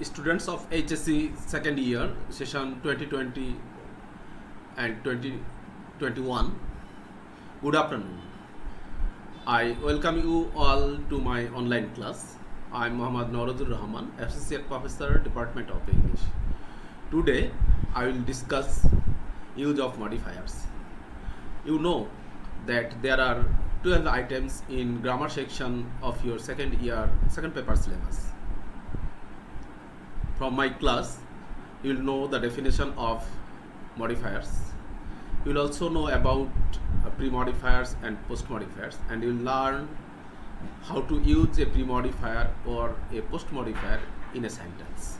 Students of H.S.C. second year session 2020 and 2021, good afternoon. I welcome you all to my online class. I am Nourozur Rahaman, Associate Professor, Department of English. Today I will discuss use of modifiers. You know that there are 12 items in grammar section of your second year second paper syllabus. From my class, you will know the definition of modifiers. You will also know about pre-modifiers and post-modifiers, and you will learn how to use a pre-modifier or a post-modifier in a sentence.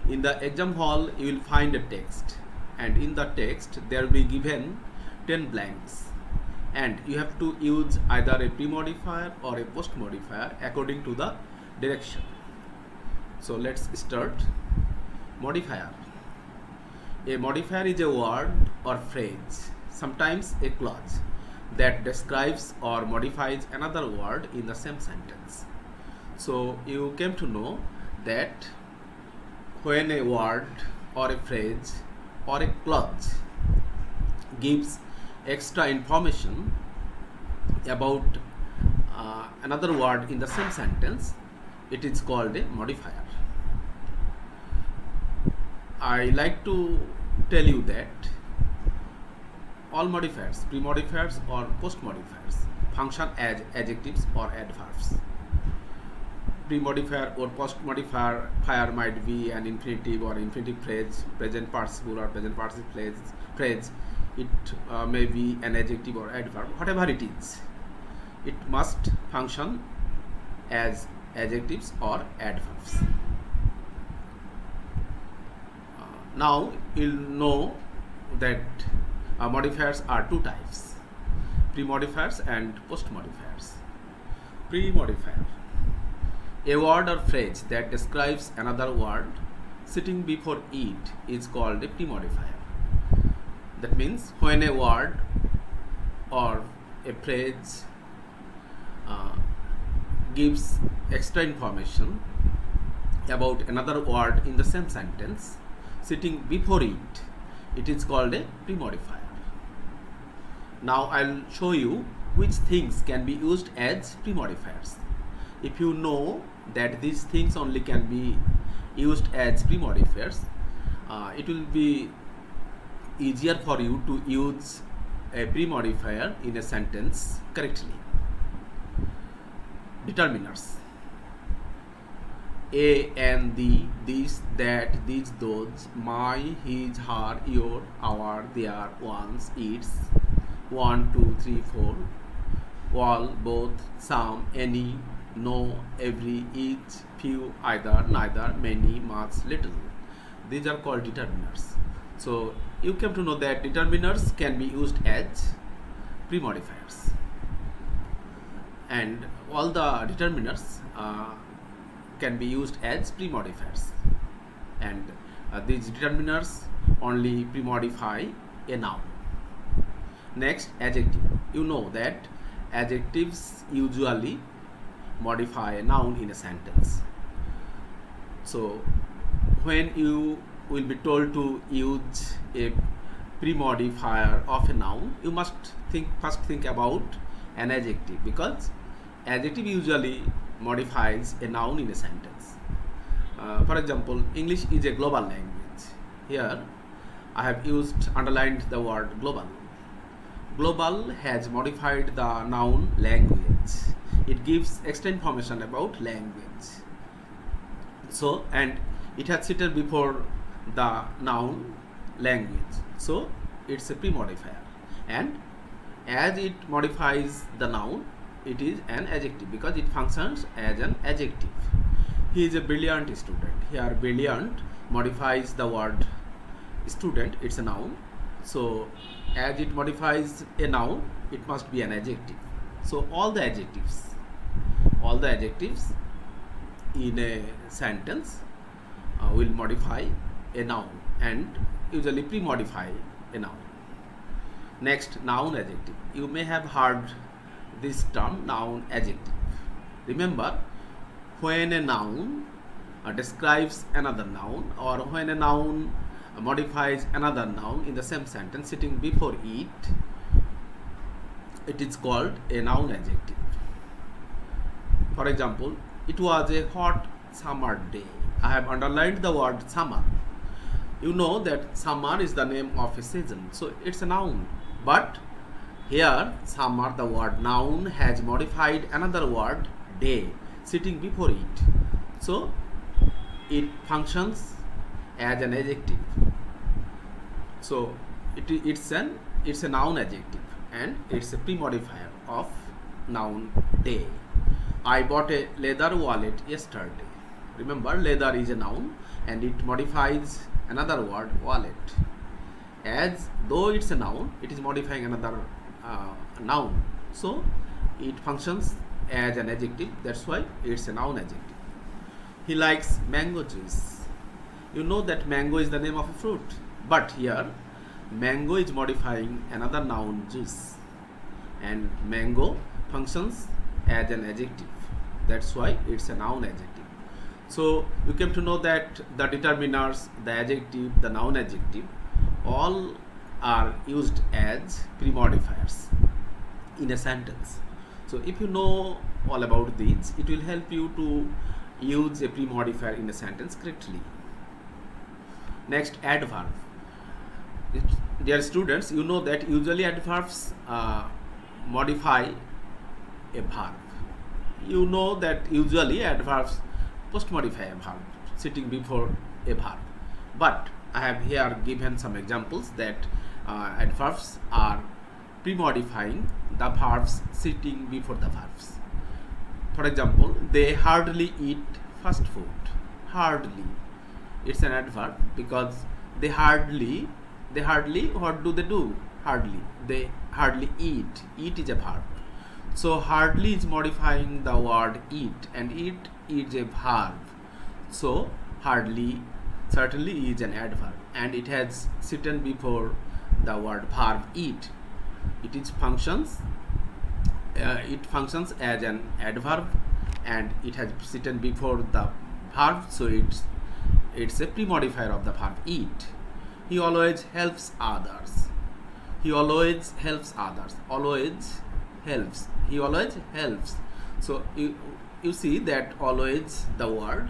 In the exam hall, you will find a text, and in the text there will be given 10 blanks, and you have to use either a pre-modifier or a post-modifier according to the direction. So let's start. Modifier. A modifier is a word or phrase, sometimes a clause, that describes or modifies another word in the same sentence. So you came to know that when a word or a phrase or a clause gives extra information about another word in the same sentence, it is called a modifier. I like to tell you that all modifiers, pre-modifiers or post-modifiers, function as adjectives or adverbs. Pre-modifier or post-modifier might be an infinitive or infinitive phrase, present participle or present participle phrase. It may be an adjective or adverb, whatever it is. It must function as adjectives or adverbs. Now you'll know that modifiers are two types: pre-modifiers and post-modifiers. Pre-modifier, a word or phrase that describes another word sitting before it, is called a pre-modifier. That means when a word or a phrase gives extra information about another word in the same sentence sitting before it, it is called a pre-modifier. Now I'll show you which things can be used as pre-modifiers. If you know that these things only can be used as pre-modifiers, it will be easier for you to use a pre-modifier in a sentence correctly. Determiners: a and the, this, that, these, those, my, his, her, your, our, their, one's, its, 1, 2, 3, 4, all, both, some, any, no, every, each, few, either, neither, many, much, little. These are called determiners. So you came to know that determiners can be used as pre-modifiers, and all the determiners can be used as pre-modifiers, and these determiners only pre-modify a noun. Next, adjective. You know that adjectives usually modify a noun in a sentence. So when you will be told to use a pre-modifier of a noun, you must first think about an adjective, because adjective usually modifies a noun in a sentence. For example, English is a global language. Here I have underlined the word global. Global has modified the noun language. It gives extra information about language. So, and it has seated before the noun language. So it's a pre-modifier, and as it modifies the noun, it is an adjective because it functions as an adjective. He is a brilliant student. Here brilliant modifies the word student, it's a noun. So as it modifies a noun, it must be an adjective. So all the adjectives in a sentence will modify a noun and usually pre-modify a noun. Next, noun adjective. You may have heard this term, noun adjective. Remember, when a noun describes another noun, or when a noun modifies another noun in the same sentence sitting before it, it is called a noun adjective. For example, it was a hot summer day. I have underlined the word summer. You know that summer is the name of a season, so it's a noun. But here, summer, the word noun, has modified another word, day, sitting before it. So, it functions as an adjective. So, it's a noun adjective, and it's a pre-modifier of noun day. I bought a leather wallet yesterday. Remember, leather is a noun, and it modifies another word, wallet. As though it's a noun, it is modifying another noun. So it functions as an adjective. That's why it's a noun adjective. He likes mango juice. You know that mango is the name of a fruit, but here mango is modifying another noun, juice, and mango functions as an adjective. That's why it's a noun adjective. So you came to know that the determiners, the adjective, the noun adjective, all are used as pre-modifiers in a sentence. So if you know all about these, it will help you to use a pre-modifier in a sentence correctly. Next, adverb. Dear students, you know that usually adverbs modify a verb. You know that usually adverbs post-modify a verb sitting before a verb. But I have here given some examples that adverbs are pre-modifying the verbs sitting before the verbs. For example, they hardly eat fast food. Hardly. It's an adverb because they hardly, what do? Hardly. They hardly eat. Eat is a verb. So hardly is modifying the word eat, and eat is a verb. So hardly certainly is an adverb, and it has sitten before the word verb eat. It functions as an adverb, and it has sitten before the verb, so it's a pre-modifier of the verb eat. He always helps others. He always helps others. Always helps. He always helps. So you see that always, the word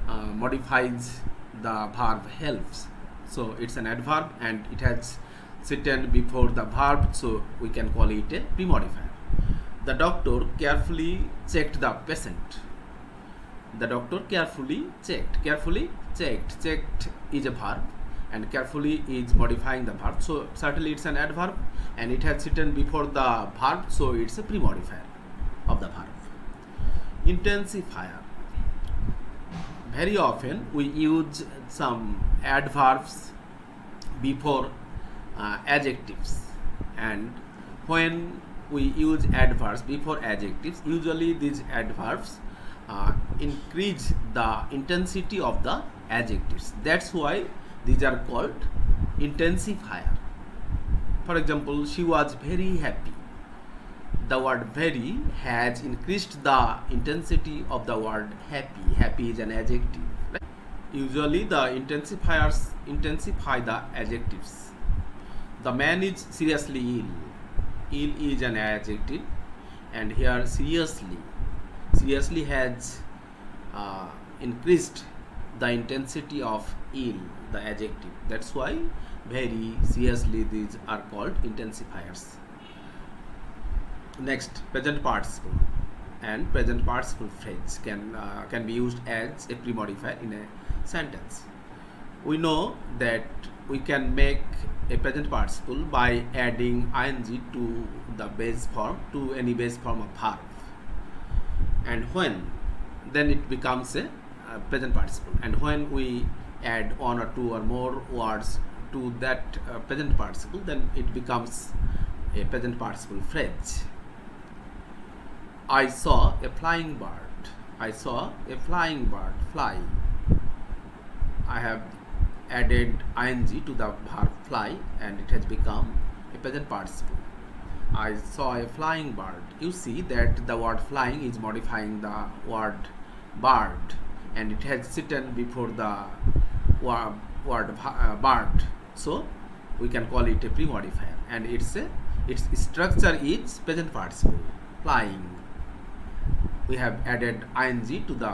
modifies the verb helps. So it's an adverb, and it has sitten before the verb, so we can call it a pre-modifier. The doctor carefully checked the patient. The doctor carefully checked. Checked is a verb, and carefully is modifying the verb. So certainly it's an adverb, and it has sitten before the verb, so it's a pre-modifier of the verb. Intensifier. Very often we use some adverbs before adjectives, and when we use adverbs before adjectives, usually these adverbs increase the intensity of the adjectives. That's why these are called intensifier. For example, she was very happy. The word very has increased the intensity of the word happy. Happy is an adjective. Right? Usually the intensifiers intensify the adjectives. The man is seriously ill. Ill is an adjective, and here seriously has increased the intensity of ill, the adjective. That's why very, seriously, these are called intensifiers. Next, present participle and present participle phrase can be used as a pre-modifier in a sentence. We know that we can make a present participle by adding ing to the base form, to any base form of verb, and then it becomes a present participle. And when we add one or two or more words to that present participle, then it becomes a present participle phrase. I saw a flying bird. I saw a flying bird fly. I have added ing to the verb fly, and it has become a present participle. I saw a flying bird. You see that the word flying is modifying the word bird, and it has sitten before the word bird, so we can call it a pre-modifier, and its structure is present participle. Flying, we have added ing to the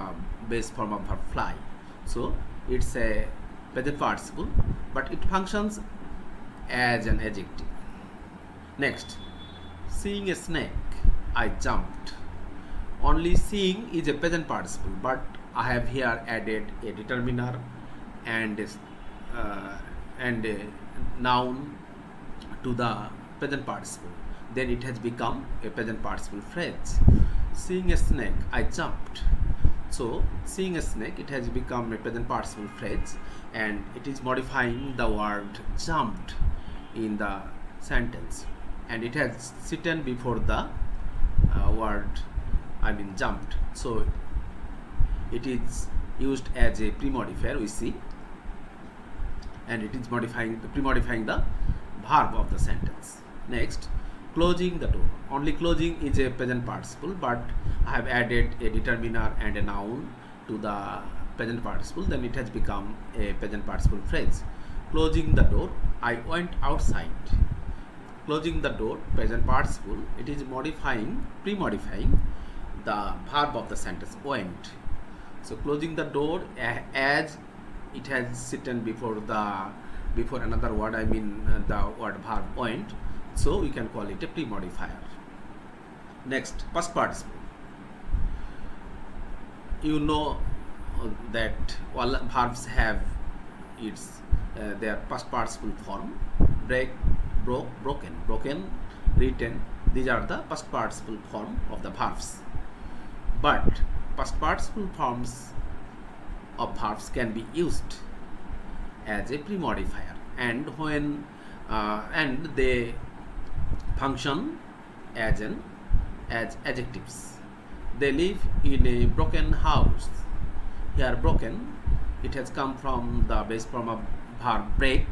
base form of verb fly, so it's a present participle, but it functions as an adjective. Next, seeing a snake, I jumped. Only seeing is a present participle, but I have here added a determiner and a noun to the present participle. Then it has become a present participle phrase. Seeing a snake, I jumped. So seeing a snake, it has become a present participle phrase, and it is modifying the word jumped in the sentence, and it has sitten before the word jumped, so it is used as a pre-modifier, we see, and it is pre-modifying the verb of the sentence. Next, closing the door. Only closing is a present participle, but I have added a determiner and a noun to the present participle, then it has become a present participle phrase. Closing the door, I went outside. Closing the door, present participle, it is pre-modifying the verb of the sentence, went. So closing the door, as it has sitten before another word, the word verb went, so we can call it a pre-modifier. Next, past participle. You know that all verbs have their past participle form. Break, broke, broken, written. These are the past participle form of the verbs. But past participle forms of verbs can be used as a pre-modifier, and when they function as adjectives. They live in a broken house. Here, broken, it has come from the base form of verb break,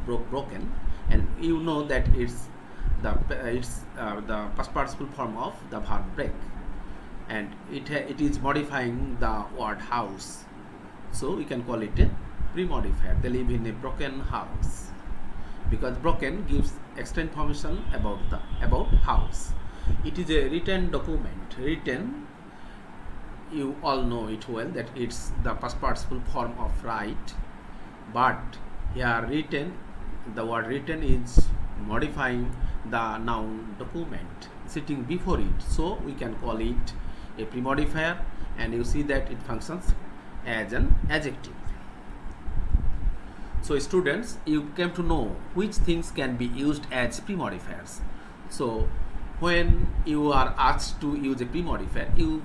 broke, broken, and you know that it's the past participle form of the verb break, and it is modifying the word house, so we can call it a pre-modifier. They live in a broken house, because broken gives extra information about house. It is a written document. Written, you all know it well that it's the past participle form of write, but here written, the word written is modifying the noun document sitting before it, so we can call it a pre-modifier, and you see that it functions as an adjective. So students, you came to know which things can be used as pre-modifiers. So when you are asked to use a pre-modifier, you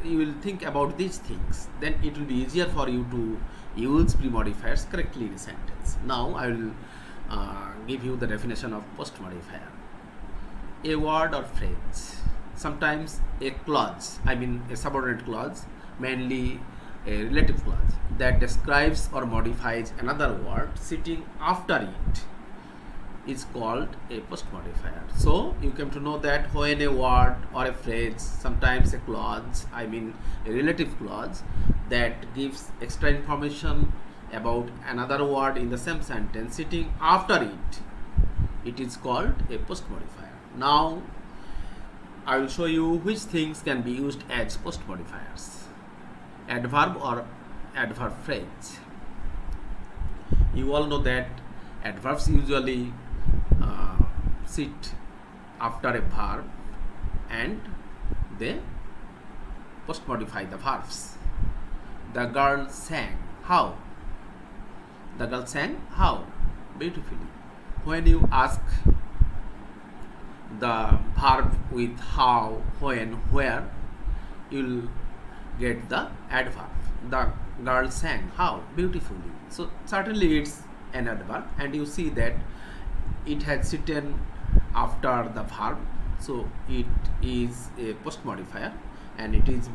will think about these things, then it will be easier for you to use pre-modifiers correctly in a sentence. Now I will give you the definition of post-modifier. A word or phrase, sometimes a clause, a subordinate clause, mainly a relative clause, that describes or modifies another word sitting after it, is called a post-modifier. So you came to know that when a word or a phrase, sometimes a clause, a relative clause, that gives extra information about another word in the same sentence sitting after it, it is called a post-modifier. Now I will show you which things can be used as post-modifiers. Adverb or adverb phrase. You all know that adverbs usually sit after a verb, and they post-modify the verbs. The girl sang. How? The girl sang how? Beautifully. When you ask the verb with how, when, where, you'll get the adverb. The girl sang how? Beautifully. So certainly it's an adverb, and you see that it has sitten after the verb, so it is a post-modifier, and it is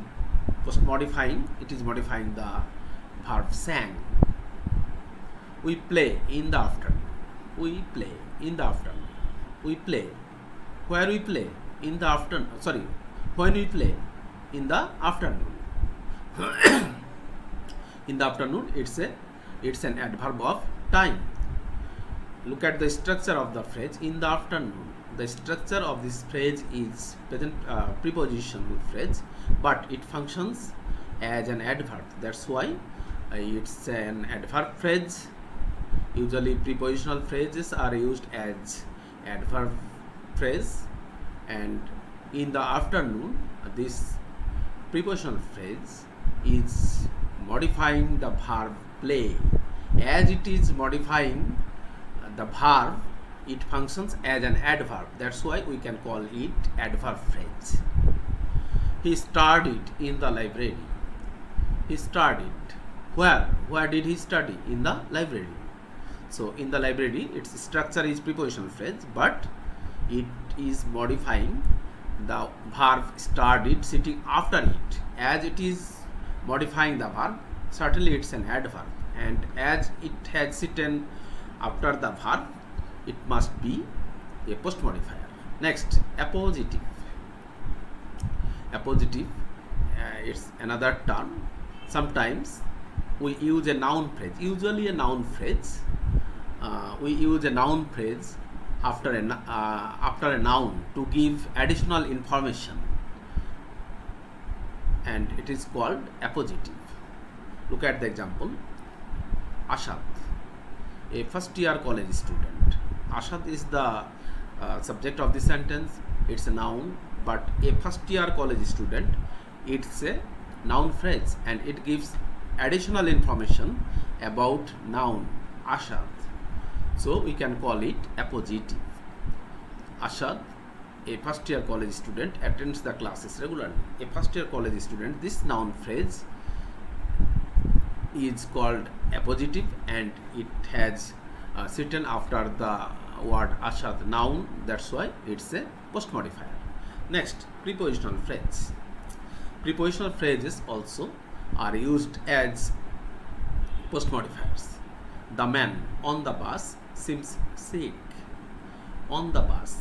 modifying the verb sang. We play in the afternoon. We play in the afternoon. We play. Where we play? In the afternoon. Sorry. When we play? In the afternoon. In the afternoon, it's an adverb of time. Look at the structure of the phrase in the afternoon. The structure of this phrase is present prepositional phrase, but it functions as an adverb. That's why it's an adverb phrase. Usually prepositional phrases are used as adverb phrase, and in the afternoon this prepositional phrase is modifying the verb play. As it is modifying the verb, it functions as an adverb. That's why we can call it adverb phrase. He studied in the library. He studied. Where did he study? In the library. So in the library, its structure is prepositional phrase, but it is modifying the verb studied sitting after it. As it is modifying the verb, certainly it's an adverb, and as it has sitten after the verb, it must be a post modifier. Next, appositive. Appositive, it's another term. Sometimes we use a noun phrase, usually a noun phrase. We use a noun phrase after a noun to give additional information, and it is called appositive. Look at the example. Ashad, a first year college student. Ashad is the subject of the sentence. It's a noun, but a first year college student, it's a noun phrase, and it gives additional information about noun Ashad. So we can call it appositive. Ashad, a first year college student, attends the classes regularly. A first year college student, this noun phrase is called appositive, and it has sitten after the word Ashad, noun. That's why it's a post modifier. Next, prepositional phrase. Prepositional phrases also are used as post modifiers. The man on the bus seems sick. On the bus.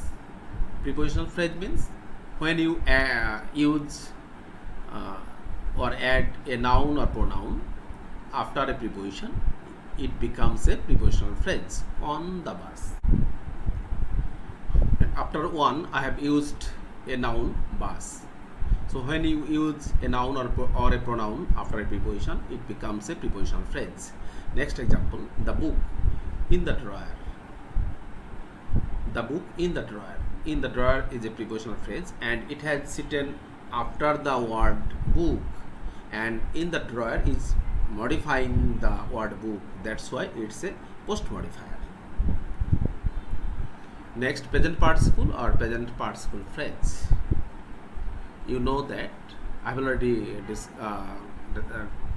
Prepositional phrase means when you use or add a noun or pronoun after a preposition, it becomes a prepositional phrase. On the bus. And after one, I have used a noun bus. So when you use a noun or a pronoun after a preposition, it becomes a prepositional phrase. Next example, the book in the drawer. The book in the drawer. In the drawer is a prepositional phrase, and it has sitten after the word book, and in the drawer is modifying the word book. That's why it's a post modifier. Next, present participle or present participle phrase. You know that I've already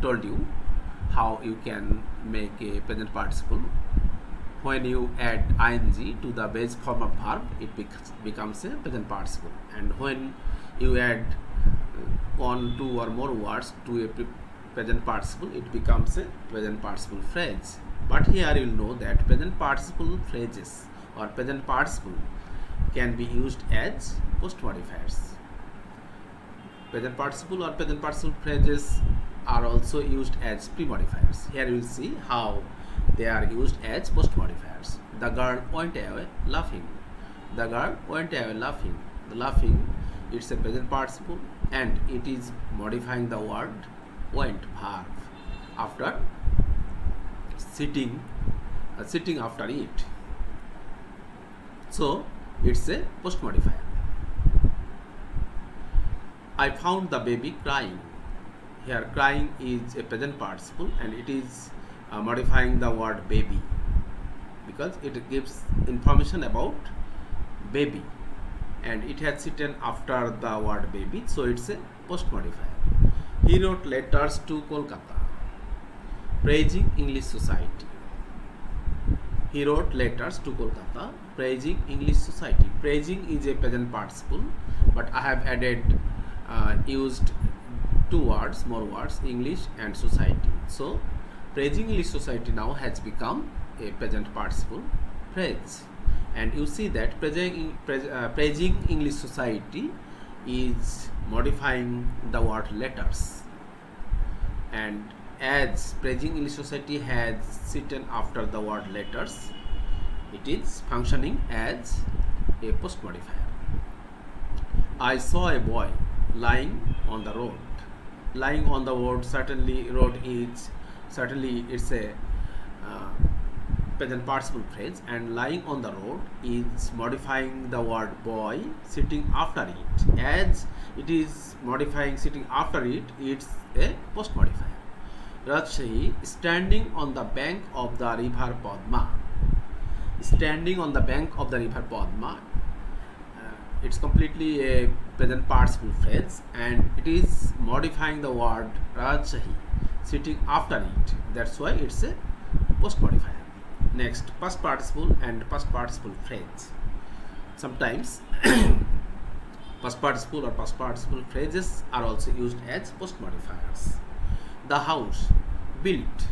told you how you can make a present participle. When you add ing to the base form of verb, it becomes a present participle, and when you add one, two or more words to a present participle, it becomes a present participle phrase. But here you will know that present participle phrases or present participle can be used as post modifiers. Present participle or present participle phrases are also used as pre-modifiers. Here you will see how they are used as post modifiers. The girl went away laughing. The girl went away laughing. The laughing, it's a present participle, and it is modifying the word went, verb, after sitting after it. So it's a post modifier. I found the baby crying. Here crying is a present participle, and it is modifying the word baby because it gives information about baby, and it has sitten after the word baby, so it's a post modifier. He wrote letters to Kolkata praising English society. He wrote letters to Kolkata praising English society. Praising is a present participle, but I have added used more words, English and society. So praising English society now has become a present participle phrase, and you see that praising English society is modifying the word letters, and as present English society has sitten after the word letters, it is functioning as a post modifier. I saw a boy lying on the road. Lying on the road, certainly it's a present participle phrase, and lying on the road is modifying the word boy sitting after it. As it is modifying sitting after it, it's a post modifier. Rajshahi standing on the bank of the river Padma. Standing on the bank of the river Padma, it's completely a present participle phrase, and it is modifying the word Rajshahi sitting after it. That's why it's a post modifier. Next, past participle and past participle phrase. Sometimes past participle or past participle phrases are also used as post modifiers. The house built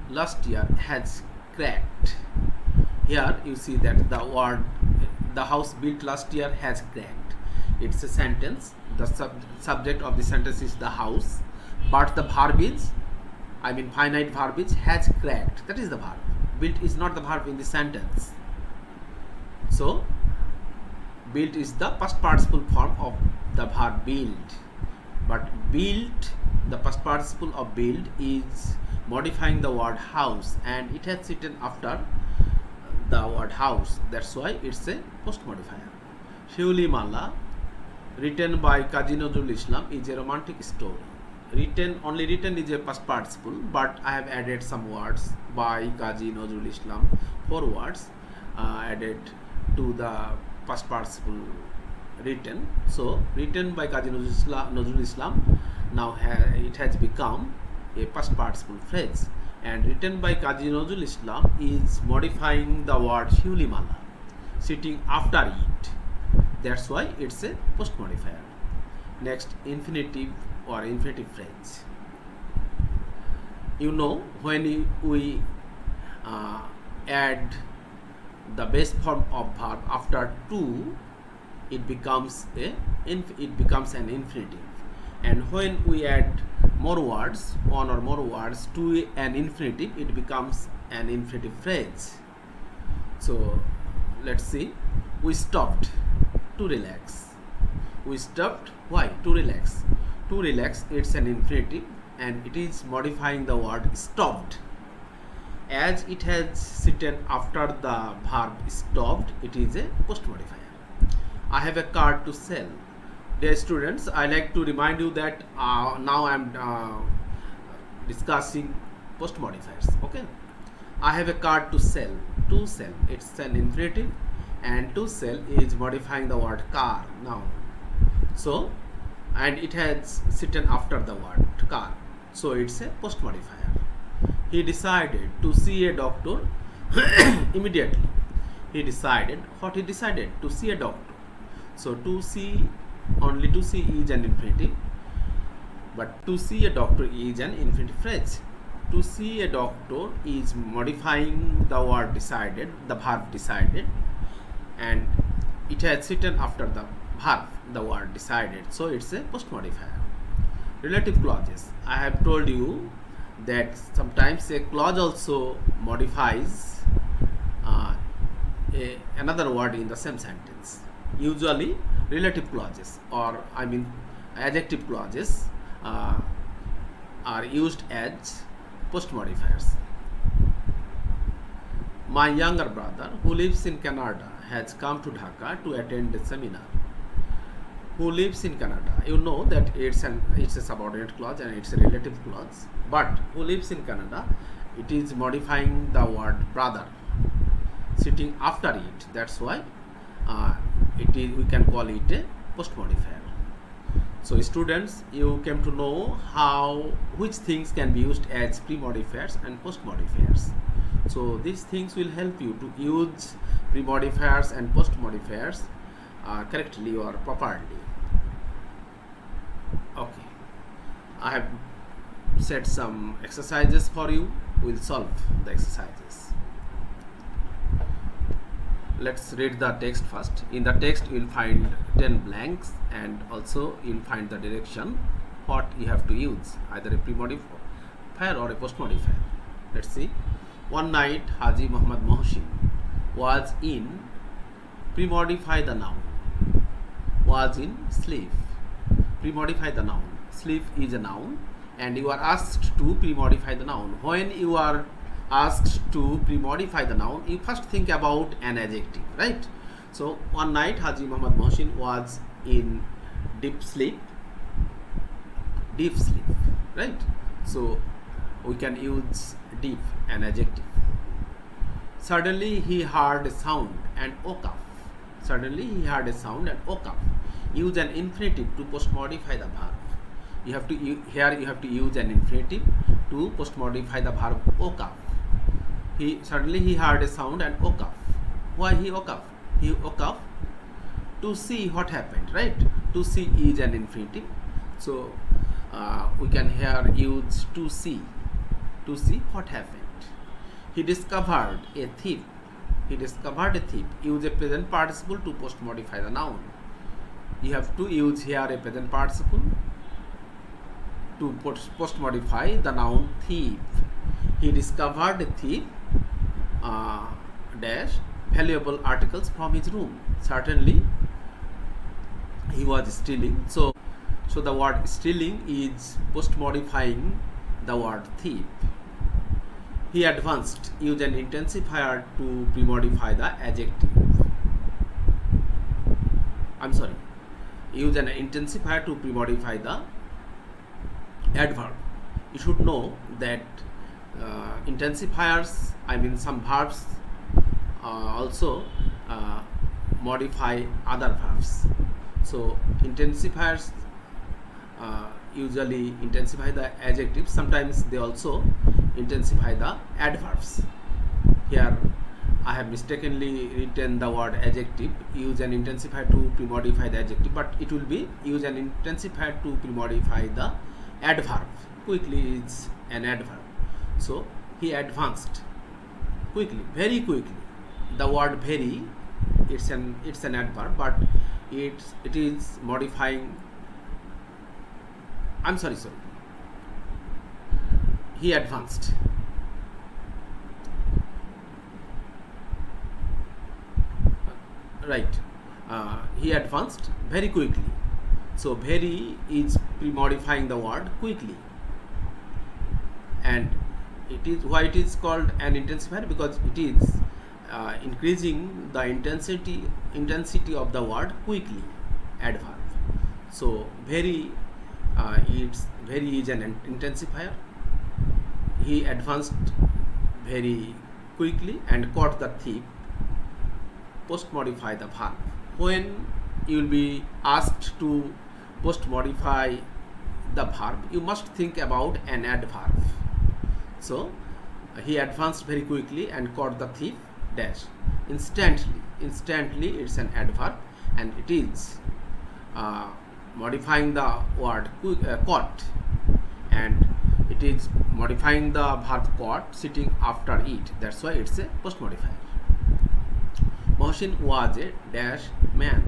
last year has cracked. Here you see that the word the house built last year has cracked. It's a sentence. The subject of the sentence is the house, but the verb is, finite verb is has cracked. That is the verb. Built is not the verb in the sentence. So built is the past participle form of the verb build. But built, the past participle of build, is modifying the word house, and it has sitten after the word house. That's why it's a post modifier. Shiuli Mala, written by Kazi Nazrul Islam, is a romantic story. Only written is a past participle, but I have added some words by Kazi Nazrul Islam. 4 words added to the past participle written. So written by Kazi Nazrul Islam, now it has become a past participle phrase, and written by Kazi Nazrul Islam is modifying the word Shiuli Mala sitting after it. That's why it's a post modifier. Next, infinitive or infinitive phrase. When we add the base form of verb after to, it becomes an infinitive, and when we add more words, one or more words to an infinitive, it becomes an infinitive phrase. So let's see. We stopped to relax. We stopped. Why? To relax. To relax, it's an infinitive, and it is modifying the word stopped. As it has sitten after the verb stopped, it is a post modifier. I have a card to sell. Dear students, I like to remind you that now I am discussing post modifiers. Okay, I have a card to sell. To sell, it's an infinitive, and to sell is modifying the word car now. So, and it has sitten after the word car, so it's a post modifier. He decided to see a doctor immediately. He decided to see a doctor. So to see, only to see is an infinitive, but to see a doctor is an infinitive phrase. To see a doctor is modifying the word decided, the verb decided, and it has sitten after the verb, the word decided, so it's a post modifier. Relative clauses. I have told you that sometimes a clause also modifies another word in the same sentence. Usually relative clauses, or adjective clauses, are used as post modifiers. My younger brother, who lives in Canada, has come to Dhaka to attend the seminar. Who lives in Canada, you know that it's a subordinate clause and it's a relative clause, but who lives in Canada, it is modifying the word brother sitting after it. That's why we can call it a post modifier. So students, you came to know which things can be used as pre-modifiers and post-modifiers. So these things will help you to use pre-modifiers and post-modifiers correctly or properly. Okay, I have set some exercises for you. We'll solve the exercises. Let's read the text first. In the text you will find 10 blanks, and also you'll find the direction what you have to use, either a modifier or a post modifier. Let's see. One night Haji Muhammad Mohsin was in, pre-modify the noun, was in sleep. Pre-modify the noun. Sleep is a noun and you are asked to pre-modify the noun. When you are asked to pre-modify the noun, you first think about an adjective, right? So one night Haji Muhammad Mohsin was in deep sleep, right? So we can use deep, an adjective. Suddenly he heard a sound and woke up. Suddenly he heard a sound and woke up. Use an infinitive to post modify the verb. You have to use an infinitive to post modify the verb woke up. Suddenly he heard a sound and woke up. Why he woke up? He woke up to see what happened, right? To see is an infinitive. So we can here use to see what happened. He discovered a thief. Use a present participle to post modify the noun. You have to use here a present participle to post modify the noun thief. He discovered a thief dash valuable articles from his room. Certainly he was stealing. So the word stealing is post modifying the word thief. He advanced. Use an intensifier to pre-modify the adjective. Use an intensifier to pre-modify the adverb. You should know that intensifiers, some verbs also modify other verbs. So intensifiers usually intensify the adjectives. Sometimes they also intensify the adverbs. Here I have mistakenly written the word adjective. Use an intensifier to pre-modify the adjective, but it will be use an intensifier to pre-modify the adverb. Quickly is an adverb. So he advanced quickly, very quickly. The word very, it's an adverb, but it is modifying. He advanced. Right. He advanced very quickly. So very is pre-modifying the word quickly. And why it is called an intensifier? Because it is increasing the intensity of the word quickly, adverb. So very is an intensifier. He advanced very quickly and caught the thief. Post modify the verb. When you will be asked to post modify the verb, you must think about an adverb. So he advanced very quickly and caught the thief dash instantly. It's an adverb and it is modifying the word caught, and it is modifying the verb caught sitting after it. That's why it's a post modifier. Mohsin was a dash man.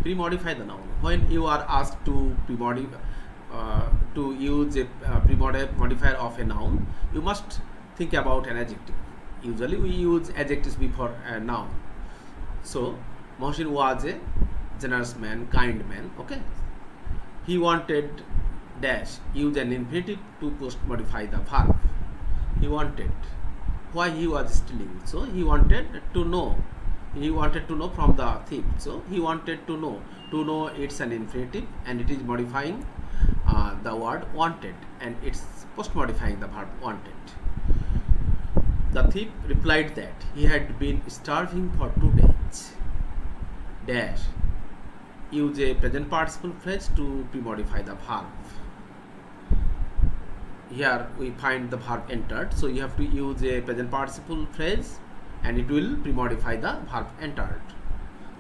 Pre-modify the noun. When you are asked to use a pre-modifier of a noun, you must think about an adjective. Usually we use adjectives before a noun. So Mohsin was a generous man, kind man. Okay. He wanted dash. Use an infinitive to post modify the verb. He wanted. Why he was stealing? So he wanted to know. He wanted to know from the thief. So he wanted to know. To know, it's an infinitive and it is modifying the word wanted, and it's post modifying the verb wanted. The thief replied that he had been starving for 2 days. Dash. Use a present participle phrase to pre-modify the verb. Here we find the verb entered, so you have to use a present participle phrase and it will pre-modify the verb entered.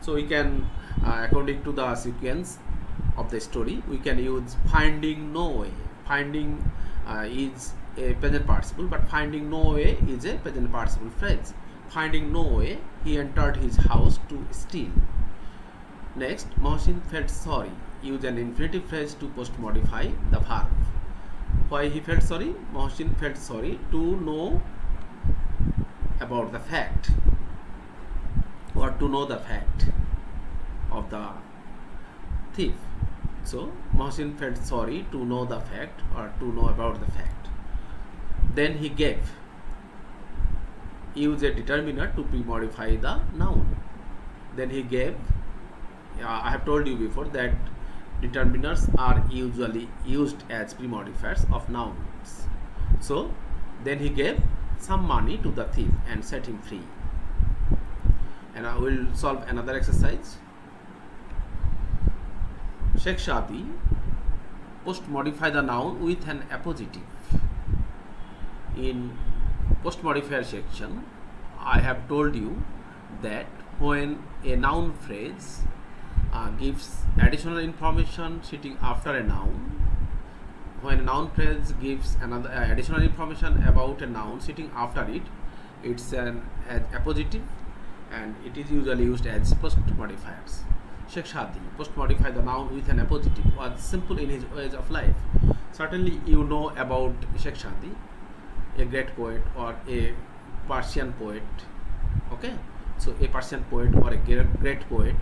So we can, according to the sequence of the story, we can use finding no way. Finding is a present participle, but finding no way is a present participle phrase. Finding no way, he entered his house to steal. Next, Mohsin felt sorry. Use an infinitive phrase to post modify the verb. Why he felt sorry? Mohsin felt sorry to know about the fact, or to know the fact of the thief. So Mohsin felt sorry to know the fact, or to know about the fact. Then he gave, use a determiner to pre-modify the noun. Then he gave, I have told you before that determiners are usually used as pre-modifiers of nouns. So then he gave some money to the thief and set him free. And I will solve another exercise. Sheikh Shadi post-modify the noun with an appositive. In post-modifier section, I have told you that when a noun phrase gives additional information sitting after a noun, when a noun phrase gives another additional information about a noun sitting after it, it's an appositive, and it is usually used as post-modifiers. Sheikh Shadi post-modify the noun with an appositive was simple in his ways of life. Certainly you know about Sheikh Shadi, a great poet or a Persian poet. Okay, so a Persian poet or a great poet,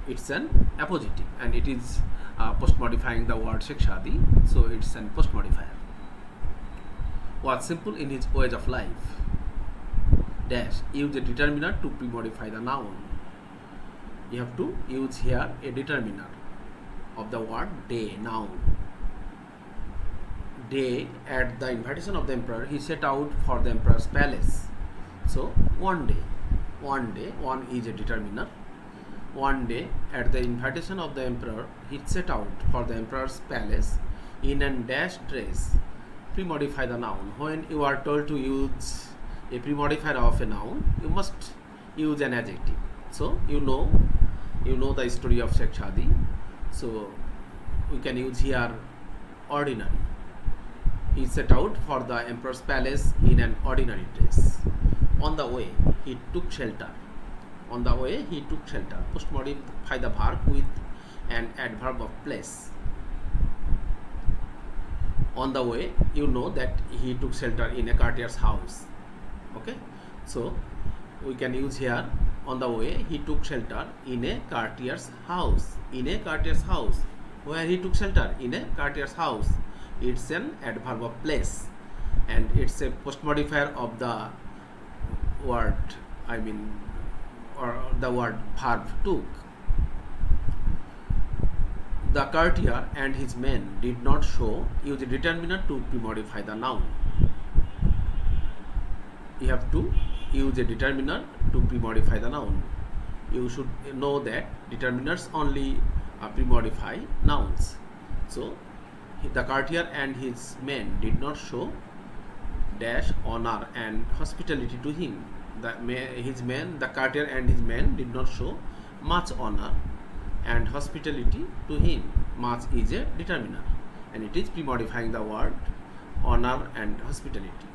it's an appositive, and it is post-modifying the word Sheikh Shadi, so it's an post-modifier. Was simple in his ways of life. Dash, use a determiner to pre-modify the noun. You have to use here a determiner of the word day, noun. Day, at the invitation of the emperor, he set out for the emperor's palace. So one day, one is a determiner. One day, at the invitation of the emperor, he set out for the emperor's palace in a dash dress. Pre-modify the noun. When you are told to use a pre-modifier of a noun, you must use an adjective. So you know the story of Sheikh Shadi. So we can use here ordinary. He set out for the emperor's palace in an ordinary dress. On the way, he took shelter. Post-modify the verb with an adverb of place. On the way, you know that he took shelter in a courtier's house. Okay, so we can use here, on the way he took shelter in a courtier's house. Where he took shelter? In a courtier's house. It's an adverb of place, and it's a post-modifier of the word, or the word verb took. The courtier and his men did not show. Use a determiner to pre-modify the noun. You have to use a determiner to pre-modify the noun. You should know that determiners only pre-modify nouns. So the courtier and his men did not show dash honor and hospitality to him. The courtier and his men did not show much honor and hospitality to him. Much is a determiner, and it is pre-modifying the word honor and hospitality.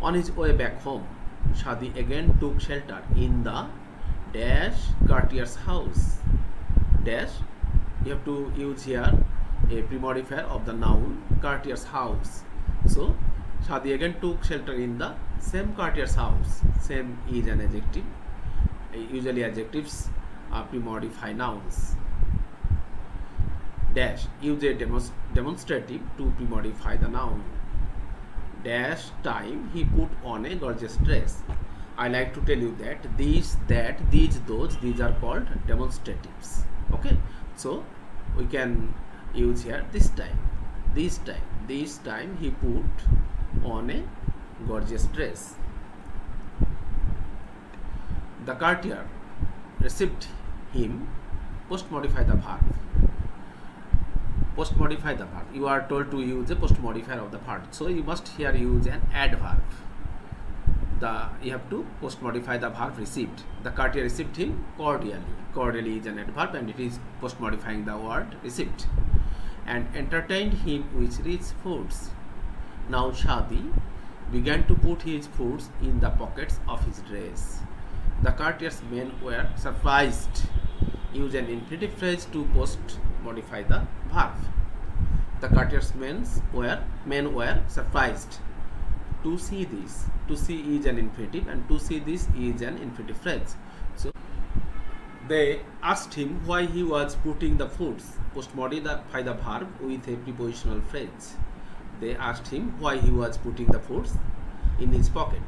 On his way back home, Shadi again took shelter in the dash courtier's house. Dash, you have to use here a pre-modifier of the noun courtier's house. So Shadi again took shelter in the same courtier's house. Same is an adjective. Usually adjectives pre-modify nouns. Dash, use a demonstrative to pre-modify the noun. Dash time he put on a gorgeous dress. I like to tell you that these, that, these, those, these are called demonstratives. Okay, so we can use here this time he put on a gorgeous dress. The courtier received him. Post-modify the verb. You are told to use a post-modifier of the verb, so you must here use an adverb. You have to post-modify the verb received. The courtier received him cordially. Cordially is an adverb, and it is post-modifying the word received. And entertained him with rich foods. Now Shadi began to put his foods in the pockets of his dress. The courtier's men were surprised. Use an infinitive phrase to post-modify the verb. The courteous men were surprised to see this. To see is an infinitive, and to see this is an infinitive phrase. So they asked him why he was putting the foods, post-modify the verb with a prepositional phrase. They asked him why he was putting the foods in his pocket.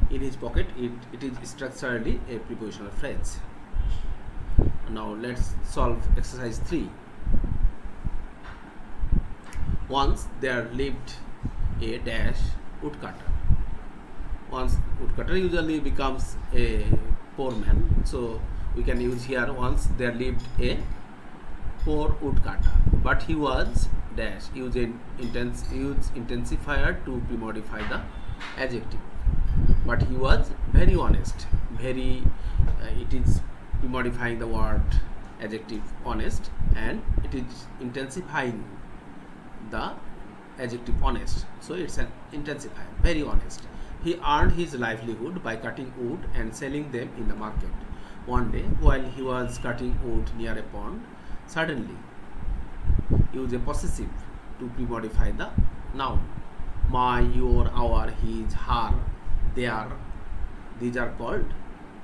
In his pocket, it is structurally a prepositional phrase. Now let's solve exercise 3. Once there lived a dash woodcutter. Once woodcutter usually becomes a poor man, so we can use here once there lived a poor woodcutter, but he was dash. Use intensifier to pre-modify the adjective. But he was very honest. Very it is pre-modifying the word adjective honest, and it is intensifying the adjective honest, so it's an intensifier. Very honest. He earned his livelihood by cutting wood and selling them in the market. One day, while he was cutting wood near a pond, suddenly use a possessive to pre-modify the noun. My, your, our, his, her, their, these are called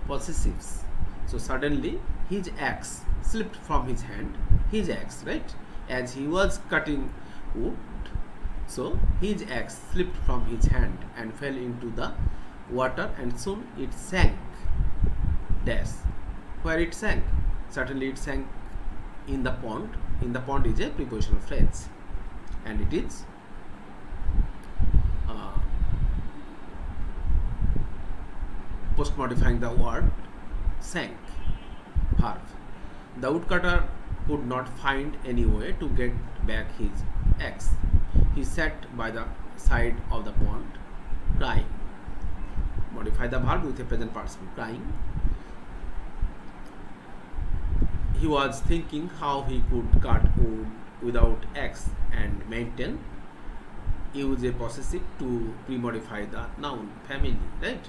possessives. So suddenly his axe slipped from his hand. His axe, right? As he was cutting wood, so his axe slipped from his hand and fell into the water, and soon it sank. Dash. Where it sank? Certainly it sank in the pond. In the pond is a prepositional phrase, and it is post-modifying the word sank verb. The woodcutter could not find any way to get back his axe. He sat by the side of the pond crying. Modify the verb with a present participle, crying. He was thinking how he could cut wood without axe and maintain. Use a possessive to pre-modify the noun family, right?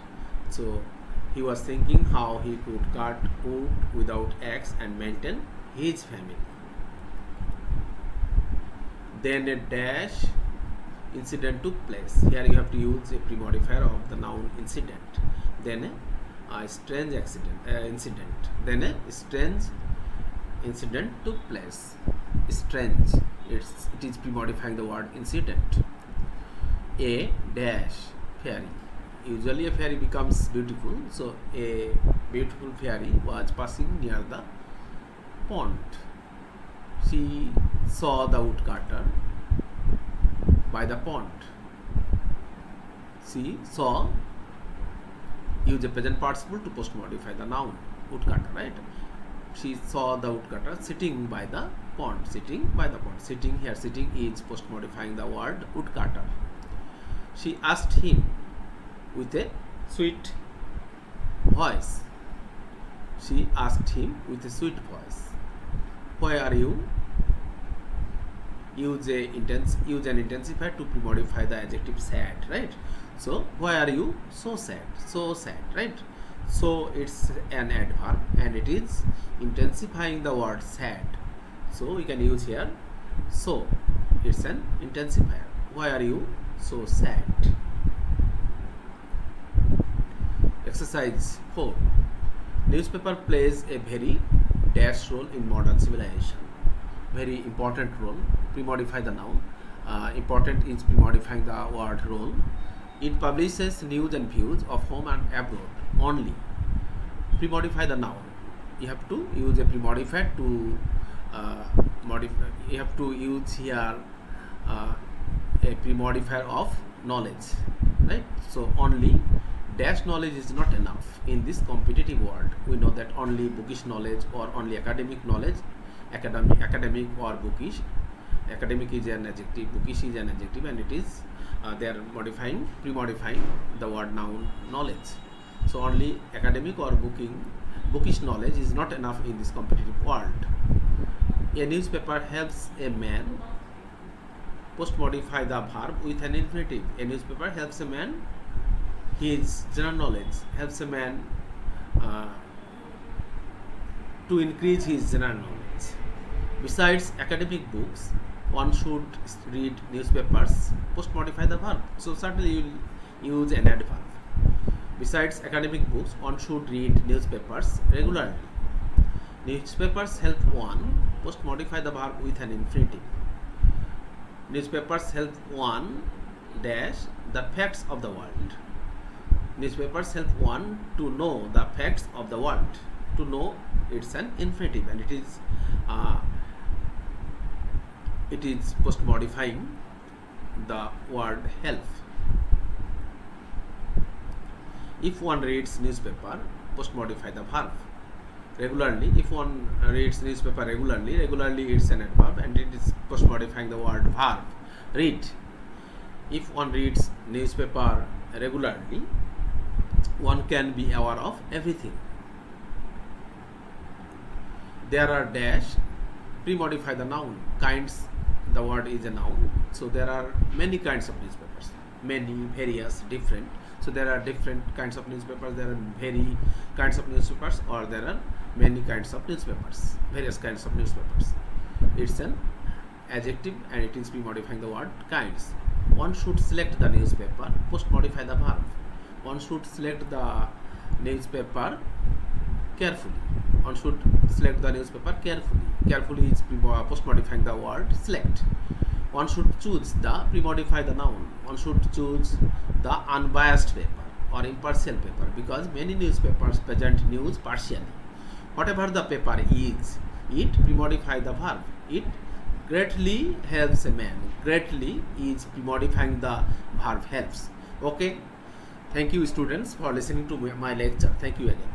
So he was thinking how he could cut wood without axe and maintain his family. Then a dash incident took place. Here you have to use a pre-modifier of the noun incident. Then a strange incident. Then a strange incident took place. Strange. It is pre-modifying the word incident. A dash fairy. Usually a fairy becomes beautiful. So a beautiful fairy was passing near the pond. She saw the woodcutter by the pond. She saw. Use a present participle to post-modify the noun woodcutter, right? She saw the woodcutter sitting by the pond. Sitting by the pond. Sitting here. Sitting is post-modifying the word woodcutter. She asked him with a sweet voice. She asked him with a sweet voice. Why are you? Use an intensifier to pre-modify the adjective sad, right? So why are you so sad? So sad, right? So it's an adverb, and it is intensifying the word sad. So we can use here so. It's an intensifier. Why are you so sad? Exercise 4. Newspaper plays a very dash role in modern civilization. Very important role. Pre-modify the noun. Important is pre-modifying the word role. It publishes news and views of home and abroad only. Pre-modify the noun. You have to use a pre-modifier to modify. You have to use here a pre-modifier of knowledge, right? So only dash knowledge is not enough in this competitive world. We know that only bookish knowledge or only academic knowledge, academic or bookish. Academic is an adjective, bookish is an adjective, and it is they are pre-modifying the word noun knowledge. So only academic or bookish knowledge is not enough in this competitive world. A newspaper helps a man. Post-modify the verb with an infinitive. A newspaper helps a man. His general knowledge helps a man to increase his general knowledge. Besides academic books, one should read newspapers, post modify the verb. So certainly you will use an adverb. Besides academic books, one should read newspapers regularly. Newspapers help one, post modify the verb with an infinitive. Newspapers help one dash the facts of the world. Newspapers help one to know the facts of the world. To know, it's an infinitive, and it is post modifying the word help. If one reads newspaper, post modify the verb. Regularly, if one reads newspaper regularly it's an adverb, and it is post modifying the word verb. Read. If one reads newspaper regularly, one can be aware of everything. There are dash, pre-modify the noun. Kinds, the word is a noun. So there are many kinds of newspapers. Many, various, different. So there are different kinds of newspapers, there are very kinds of newspapers, or there are many kinds of newspapers, various kinds of newspapers. It's an adjective, and it is pre-modifying the word kinds. One should select the newspaper, post modify the verb. One should select the newspaper carefully. One should select the newspaper carefully. Carefully is post modifying the word select. One should choose the pre-modify the noun. One should choose the unbiased paper or impartial paper, because many newspapers present news partially. Whatever the paper is, it pre-modify the verb. It greatly helps a man. Greatly is pre-modifying the verb helps. Okay. Thank you, students, for listening to my lecture. Thank you again.